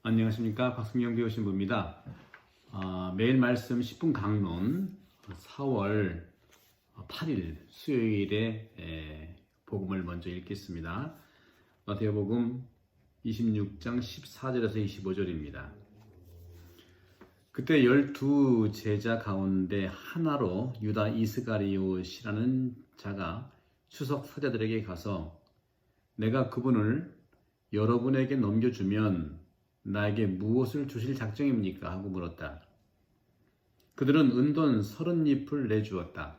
안녕하십니까, 박승경 교우신부입니다. 매일 말씀 10분 강론 4월 8일 수요일에 복음을 먼저 읽겠습니다. 마태복음 26장 14절에서 25절입니다. 그때 12제자 가운데 하나로 유다 이스가리옷이라는 자가 추석 사자들에게 가서 내가 그분을 여러분에게 넘겨주면 나에게 무엇을 주실 작정입니까? 하고 물었다. 그들은 은돈 30잎을 내주었다.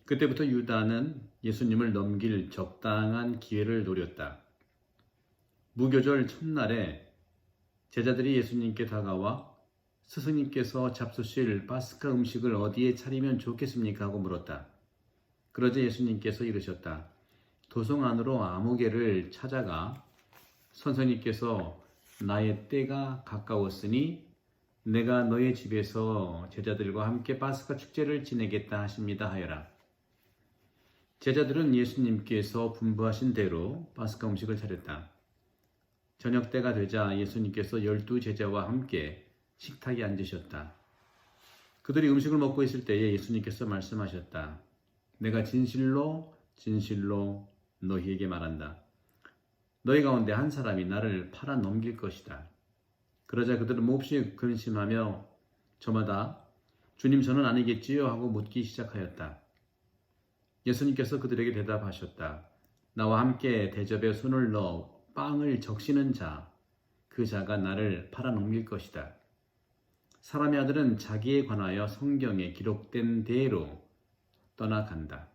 그때부터 유다는 예수님을 넘길 적당한 기회를 노렸다. 무교절 첫날에 제자들이 예수님께 다가와 스승님께서 잡수실 파스카 음식을 어디에 차리면 좋겠습니까? 하고 물었다. 그러자 예수님께서 이르셨다. 도성 안으로 아무개를 찾아가 선생님께서 나의 때가 가까웠으니 내가 너의 집에서 제자들과 함께 파스카 축제를 지내겠다 하십니다 하여라. 제자들은 예수님께서 분부하신 대로 파스카 음식을 차렸다. 저녁 때가 되자 예수님께서 12제자와 함께 식탁에 앉으셨다. 그들이 음식을 먹고 있을 때에 예수님께서 말씀하셨다. 내가 진실로 진실로 너희에게 말한다. 너희 가운데 한 사람이 나를 팔아 넘길 것이다. 그러자 그들은 몹시 근심하며 저마다 주님 저는 아니겠지요? 하고 묻기 시작하였다. 예수님께서 그들에게 대답하셨다. 나와 함께 대접에 손을 넣어 빵을 적시는 자, 그 자가 나를 팔아 넘길 것이다. 사람의 아들은 자기에 관하여 성경에 기록된 대로 떠나간다.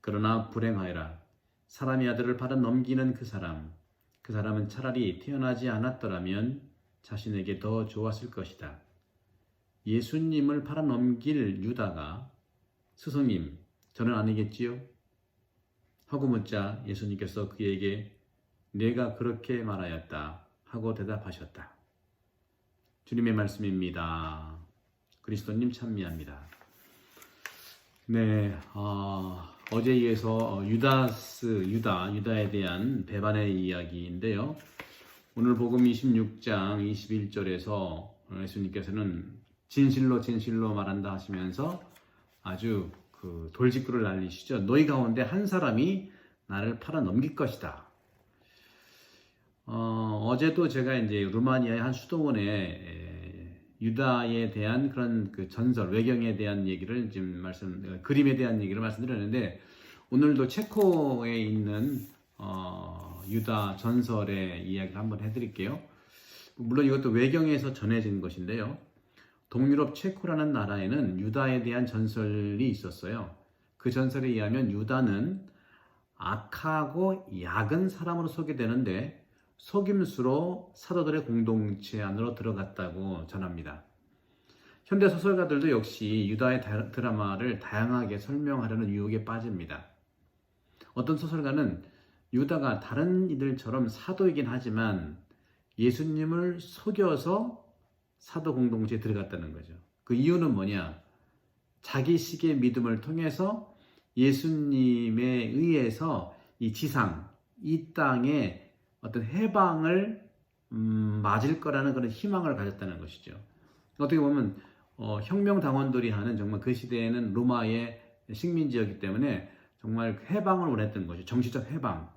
그러나 불행하여라. 사람의 아들을 팔아 넘기는 그 사람은 차라리 태어나지 않았더라면 자신에게 더 좋았을 것이다. 예수님을 팔아 넘길 유다가 스승님, 저는 아니겠지요? 하고 묻자 예수님께서 그에게 내가 그렇게 말하였다 하고 대답하셨다. 주님의 말씀입니다. 그리스도님 찬미합니다. 네, 어제에 이어서 유다에 대한 배반의 이야기인데요. 오늘 복음 26장 21절에서 예수님께서는 진실로 진실로 말한다 하시면서 아주 그 돌직구를 날리시죠. 너희 가운데 한 사람이 나를 팔아 넘길 것이다. 어제도 제가 이제 루마니아의 한 수도원에 유다에 대한 그런 그 전설, 외경에 대한 얘기를 지금 그림에 대한 얘기를 말씀드렸는데 오늘도 체코에 있는 유다 전설의 이야기를 한번 해드릴게요. 물론 이것도 외경에서 전해진 것인데요. 동유럽 체코라는 나라에는 유다에 대한 전설이 있었어요. 그 전설에 의하면 유다는 악하고 약은 사람으로 소개되는데 속임수로 사도들의 공동체 안으로 들어갔다고 전합니다. 현대 소설가들도 역시 유다의 드라마를 다양하게 설명하려는 유혹에 빠집니다. 어떤 소설가는 유다가 다른 이들처럼 사도이긴 하지만 예수님을 속여서 사도 공동체에 들어갔다는 거죠. 그 이유는 뭐냐? 자기식의 믿음을 통해서 예수님에 의해서 이 지상, 이 땅에 어떤 해방을 맞을 거라는 그런 희망을 가졌다는 것이죠. 어떻게 보면 혁명당원들이 하는 정말 그 시대에는 로마의 식민지였기 때문에 정말 해방을 원했던 것이죠. 정치적 해방.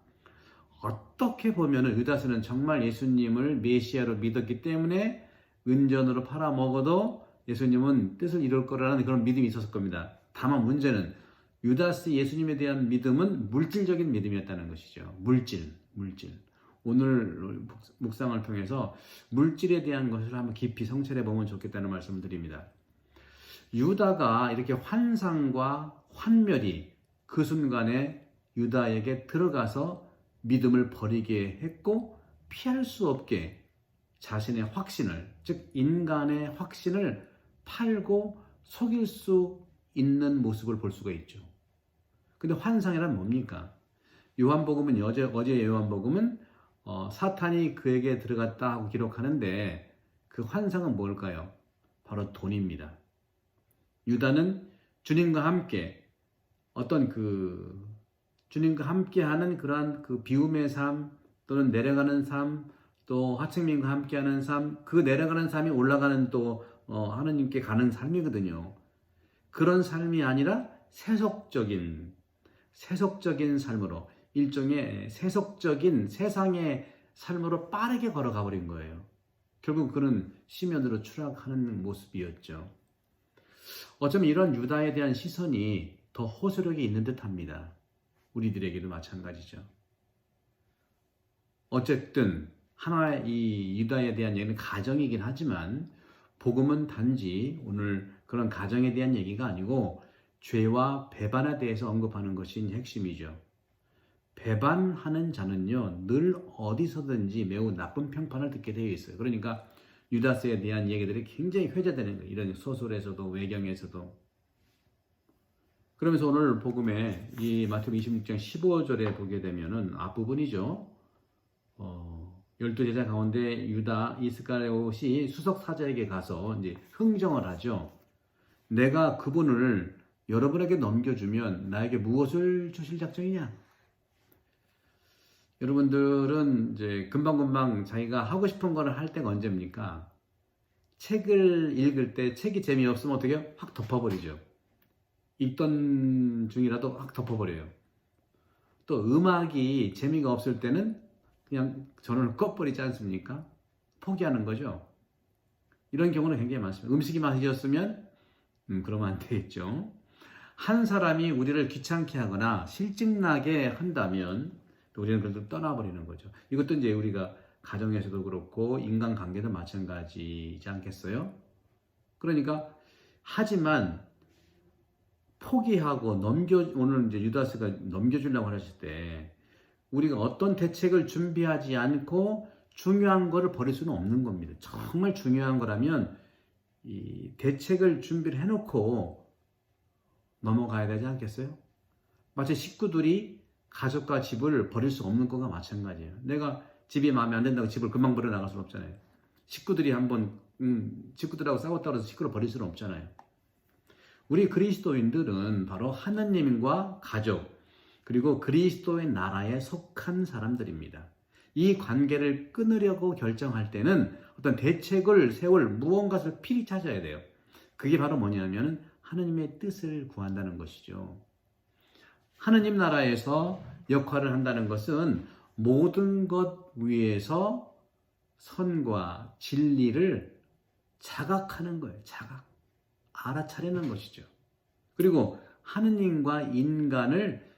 어떻게 보면 유다스는 정말 예수님을 메시아로 믿었기 때문에 은전으로 팔아먹어도 예수님은 뜻을 이룰 거라는 그런 믿음이 있었을 겁니다. 다만 문제는 유다스 예수님에 대한 믿음은 물질적인 믿음이었다는 것이죠. 물질. 오늘 묵상을 통해서 물질에 대한 것을 한번 깊이 성찰해 보면 좋겠다는 말씀을 드립니다. 유다가 이렇게 환상과 환멸이 그 순간에 유다에게 들어가서 믿음을 버리게 했고 피할 수 없게 자신의 확신을, 즉 인간의 확신을 팔고 속일 수 있는 모습을 볼 수가 있죠. 근데 환상이란 뭡니까? 요한복음은 어제 요한복음은 사탄이 그에게 들어갔다 하고 기록하는데 그 환상은 뭘까요? 바로 돈입니다. 유다는 주님과 함께 주님과 함께하는 그러한 그 비움의 삶 또는 내려가는 삶 또 하층민과 함께하는 삶, 그 내려가는 삶이 올라가는 또 하느님께 가는 삶이거든요. 그런 삶이 아니라 세속적인 삶으로, 일종의 세속적인 세상의 삶으로 빠르게 걸어가 버린 거예요. 결국 그는 심연으로 추락하는 모습이었죠. 어쩌면 이런 유다에 대한 시선이 더 호소력이 있는 듯합니다. 우리들에게도 마찬가지죠. 어쨌든 하나의 이 유다에 대한 얘기는 가정이긴 하지만 복음은 단지 오늘 그런 가정에 대한 얘기가 아니고 죄와 배반에 대해서 언급하는 것이 핵심이죠. 배반하는 자는요, 늘 어디서든지 매우 나쁜 평판을 듣게 되어 있어요. 그러니까 유다스에 대한 얘기들이 굉장히 회자되는 거예요. 이런 소설에서도 외경에서도. 그러면서 오늘 복음에 이 마태복음 26장 15절에 보게 되면은 앞부분이죠. 12제자 가운데 유다 이스카리옷이 수석 사자에게 가서 이제 흥정을 하죠. 내가 그분을 여러분에게 넘겨주면 나에게 무엇을 주실 작정이냐? 여러분들은 이제 금방금방 자기가 하고 싶은 거를 할 때가 언제입니까? 책을 읽을 때 책이 재미없으면 어떻게 해요? 확 덮어버리죠. 읽던 중이라도 확 덮어버려요. 또 음악이 재미가 없을 때는 그냥 전원을 꺼버리지 않습니까? 포기하는 거죠. 이런 경우는 굉장히 많습니다. 음식이 맛있었으면 그러면 안 되겠죠. 한 사람이 우리를 귀찮게 하거나 실증나게 한다면 우리는 그래도 떠나버리는 거죠. 이것도 이제 우리가 가정에서도 그렇고 인간관계도 마찬가지지 않겠어요? 그러니까 하지만 포기하고 오늘 이제 유다스가 넘겨주려고 하실 때 우리가 어떤 대책을 준비하지 않고 중요한 거를 버릴 수는 없는 겁니다. 정말 중요한 거라면 이 대책을 준비를 해놓고 넘어가야 되지 않겠어요? 마치 식구들이 가족과 집을 버릴 수 없는 것과 마찬가지예요. 내가 집이 마음에 안 든다고 집을 금방 버려 나갈 수는 없잖아요. 식구들이 한번 식구들하고 싸웠다고 해서 식구를 버릴 수는 없잖아요. 우리 그리스도인들은 바로 하느님과 가족 그리고 그리스도의 나라에 속한 사람들입니다. 이 관계를 끊으려고 결정할 때는 어떤 대책을 세울 무언가를 필히 찾아야 돼요. 그게 바로 뭐냐면 하느님의 뜻을 구한다는 것이죠. 하느님 나라에서 역할을 한다는 것은 모든 것 위에서 선과 진리를 자각하는 거예요. 알아차리는 것이죠. 그리고 하느님과 인간을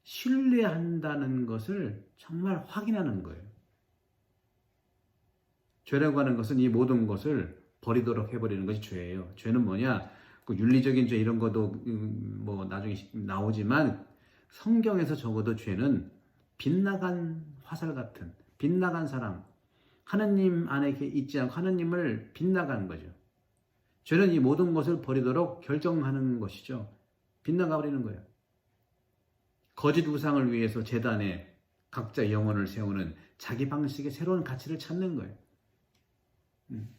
신뢰한다는 것을 정말 확인하는 거예요. 죄라고 하는 것은 이 모든 것을 버리도록 해버리는 것이 죄예요. 죄는 뭐냐? 그 윤리적인 죄 이런 것도 뭐 나중에 나오지만 성경에서 적어도 죄는 빗나간 화살 같은 빗나간 사람, 하느님 안에 있지 않고 하느님을 빗나가는 거죠. 죄는 이 모든 것을 버리도록 결정하는 것이죠. 빗나가 버리는 거예요. 거짓 우상을 위해서 제단에 각자 영혼을 세우는 자기 방식의 새로운 가치를 찾는 거예요.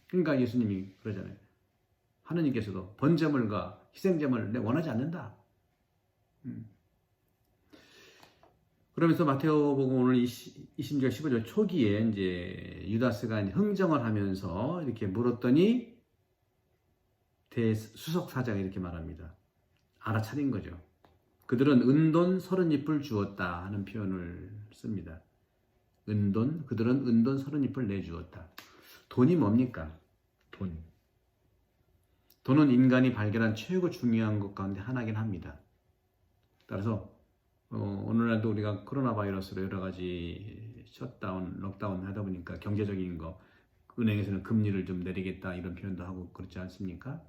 그러니까 예수님이 그러잖아요. 하느님께서도 번제물과 희생제물을 내가 원하지 않는다. 그러면서 마태복음 오늘 20절 15절 초기에 이제 유다스가 흥정을 하면서 이렇게 물었더니 대수석 사자가 이렇게 말합니다. 알아차린 거죠. 그들은 은돈 30잎을 주었다 하는 표현을 씁니다. 그들은 은돈 30잎을 내주었다. 돈이 뭡니까? 돈은 인간이 발견한 최고 중요한 것 가운데 하나긴 합니다. 따라서 오늘날도 우리가 코로나 바이러스로 여러 가지 록다운 하다 보니까 경제적인 거, 은행에서는 금리를 좀 내리겠다 이런 표현도 하고 그렇지 않습니까?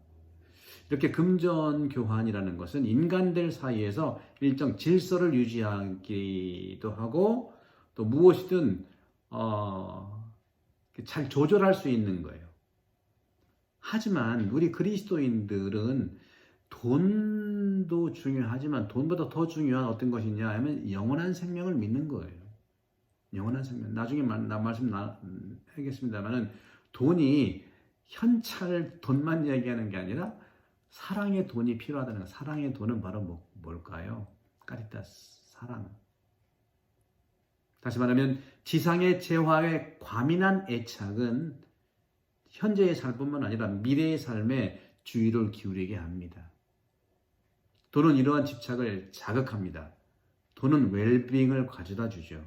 이렇게 금전 교환이라는 것은 인간들 사이에서 일정 질서를 유지하기도 하고 또 무엇이든 잘 조절할 수 있는 거예요. 하지만 우리 그리스도인들은 돈도 중요하지만 돈보다 더 중요한 어떤 것이냐 하면 영원한 생명을 믿는 거예요. 영원한 생명. 나중에 말씀하겠습니다만은 돈이 현찰 돈만 얘기하는 게 아니라 사랑의 돈이 필요하다는 거. 사랑의 돈은 바로 뭘까요? 까리타스, 사랑. 다시 말하면 지상의 재화에 과민한 애착은 현재의 삶뿐만 아니라 미래의 삶에 주의를 기울이게 합니다. 돈은 이러한 집착을 자극합니다. 돈은 웰빙을 가져다 주죠.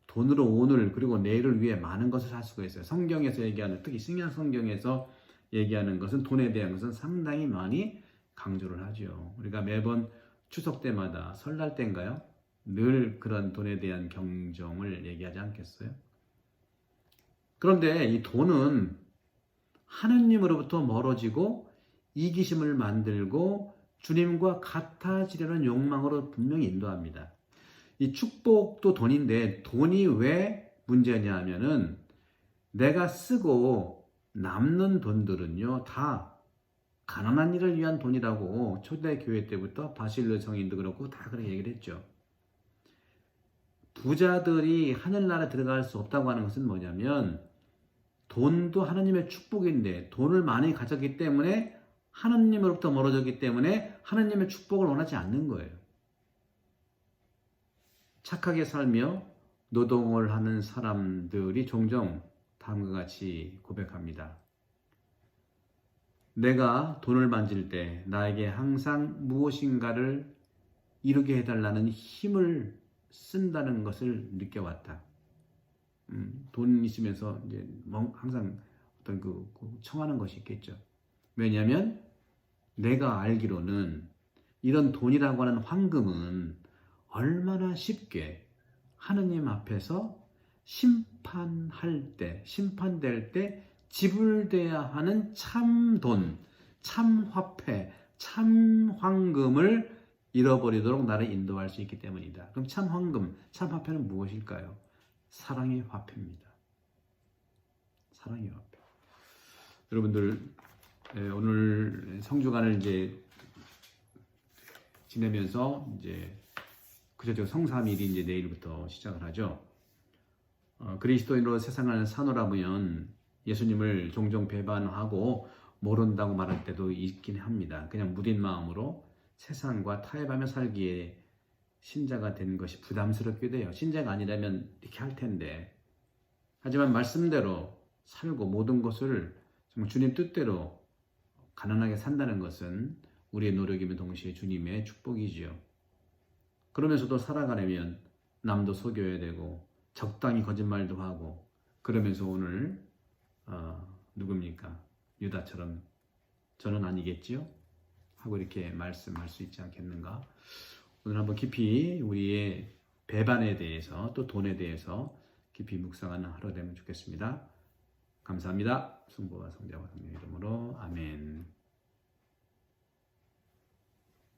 돈으로 오늘 그리고 내일을 위해 많은 것을 할 수가 있어요. 성경에서 얘기하는, 특히 신약 성경에서 얘기하는 것은, 돈에 대한 것은 상당히 많이 강조를 하죠. 우리가 매번 추석 때마다, 설날 때인가요? 늘 그런 돈에 대한 경종을 얘기하지 않겠어요? 그런데 이 돈은 하느님으로부터 멀어지고 이기심을 만들고 주님과 같아지려는 욕망으로 분명히 인도합니다. 이 축복도 돈인데, 돈이 왜 문제냐 하면은 내가 쓰고 남는 돈들은요 다 가난한 일을 위한 돈이라고 초대교회 때부터 바실로 성인도 그렇고 다 그렇게 얘기를 했죠. 부자들이 하늘나라에 들어갈 수 없다고 하는 것은 뭐냐면, 돈도 하나님의 축복인데 돈을 많이 가졌기 때문에, 하나님으로부터 멀어졌기 때문에 하나님의 축복을 원하지 않는 거예요. 착하게 살며 노동을 하는 사람들이 종종 다음과 같이 고백합니다. 내가 돈을 만질 때 나에게 항상 무엇인가를 이루게 해달라는 힘을 쓴다는 것을 느껴왔다. 돈 있으면서 이제 항상 어떤 그 청하는 것이 있겠죠. 왜냐하면 내가 알기로는 이런 돈이라고 하는 황금은 얼마나 쉽게 하느님 앞에서 심판될 때 지불돼야 하는 참 돈, 참 화폐, 참 황금을 잃어버리도록 나를 인도할 수 있기 때문이다. 그럼 참 황금, 참 화폐는 무엇일까요? 사랑의 화폐입니다. 사랑의 화폐. 여러분들, 오늘 성주간을 이제 지내면서 이제 구체적 성삼일이 이제 내일부터 시작을 하죠. 그리스도인으로 세상을 사노라면 예수님을 종종 배반하고 모른다고 말할 때도 있긴 합니다. 그냥 무딘 마음으로 세상과 타협하며 살기에 신자가 된 것이 부담스럽기도 해요. 신자가 아니라면 이렇게 할 텐데. 하지만 말씀대로 살고 모든 것을 정말 주님 뜻대로 가난하게 산다는 것은 우리의 노력이며 동시에 주님의 축복이지요. 그러면서도 살아가려면 남도 속여야 되고 적당히 거짓말도 하고, 그러면서 오늘 누굽니까? 유다처럼 저는 아니겠지요? 하고 이렇게 말씀할 수 있지 않겠는가? 오늘 한번 깊이 우리의 배반에 대해서, 또 돈에 대해서 깊이 묵상하는 하루 되면 좋겠습니다. 감사합니다. 성부와 성자와 성령의 이름으로 아멘.